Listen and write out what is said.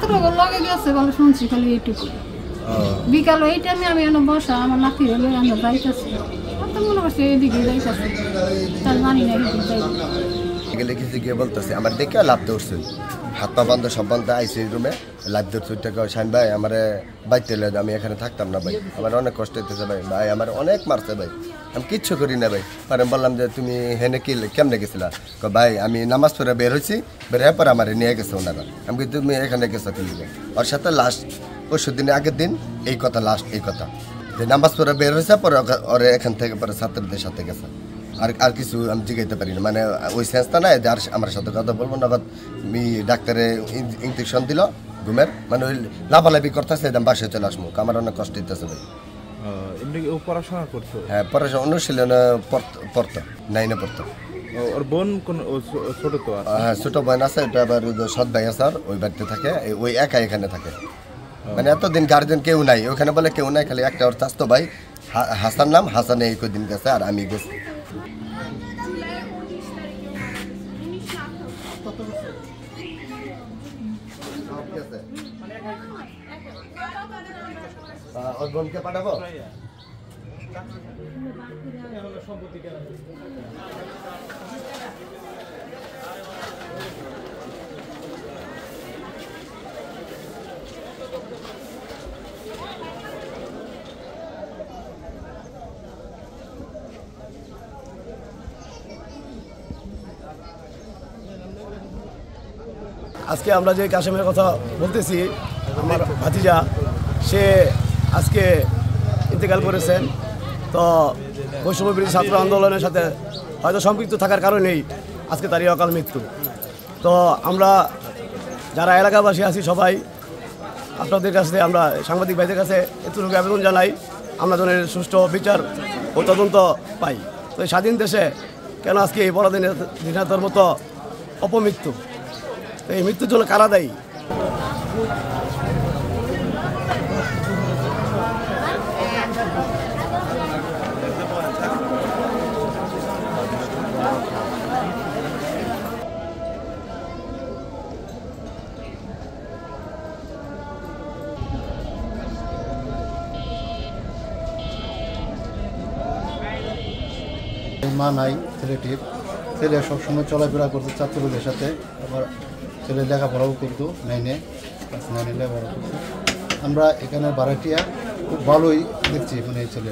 ছাত্র লগে গেছে বলে শুনছি খালি এইটুকু বিকাল এই টাইমে আমি এনে বসা আমার নাতি হলে আমরা যাইতেছি তো মনে করছি এইদিকে যাইতেছি তার জানি না গেলে কিছু গিয়ে বলতেছে আমার দেখে লাভ ধরছে হাত পা বন্ধ সব বন্ধ আইসি রুমে লাভ ধরছে ওইটাকে শাইন ভাই আমার বাইতে আমি এখানে থাকতাম না ভাই আমার অনেক কষ্ট হইতেছে ভাই ভাই আমার অনেক মারছে ভাই আমি কিচ্ছু করি না ভাই পরে বললাম যে তুমি হেনে কি কেমনে গেছিলা ভাই আমি নামাজ পড়ে বের হয়েছি বের হয়ে পরে আমার নিয়ে গেছে ওনারা আমি কি তুমি এখানে গেছো কি ওর সাথে লাস্ট পরশু দিনে আগের দিন এই কথা লাস্ট এই কথা যে নামাজ পড়ে বের হয়েছে পরে ওরে এখান থেকে পরে ছাত্রদের সাথে গেছে আর কিছু আমি জিগাইতে পারি না মানে ওই সেন্সটা নাই যে আর আমার সাথে কথা বলবো না ডাক্তারে ইঞ্জেকশন দিল ঘুমের মানে ওই লাফালাফি করতেছে বাসায় চলে আসবো আমার অনেক কষ্ট হইতেছে ভাই পড়াশোনা করতো হ্যাঁ পড়াশোনা অনুশীলনে পড়তো 9-এ পড়তো ওর বোন কোন ছোট তো হ্যাঁ ছোট বোন আছে ওটা আবার সৎ ভাই আছে ওই বাড়িতে থাকে ওই একা এখানে থাকে মানে এতদিন গার্জেন কেউ নাই ওখানে বলে কেউ নাই খালি একটা ওর চাস্তো ভাই হাসান নাম হাসানে এই কদিন গেছে আর আমি গেছি ওর বোনকে পাঠাবো আজকে আমরা যে কাশেমের কথা বলতেছি আমার ভাতিজা সে আজকে ইন্তেকাল করেছেন তো বৈষম্যবিরোধী ছাত্র আন্দোলনের সাথে হয়তো সম্পৃক্ত থাকার কারণেই আজকে তারই অকাল মৃত্যু তো আমরা যারা এলাকাবাসী আছি সবাই আপনাদের কাছে আমরা সাংবাদিক ভাইদের কাছে এতটুকু আবেদন জানাই আমরা যেন সুষ্ঠু বিচার ও তদন্ত পাই তো এই স্বাধীন দেশে কেন আজকে এই বড়দিনের মতো অপমৃত্যু এই মৃত্যুর জন্য কারা দায়ী মা নাই ছেলেটির ছেলে সবসময় চলাফেরা করতো ছাত্রদের সাথে আবার ছেলে লেখাপড়াও করতো 9-এ ক্লাস 9-এ লেখাপড়া করতো আমরা এখানে ভাড়াটিয়া খুব ভালোই দেখছি মানে এই ছেলে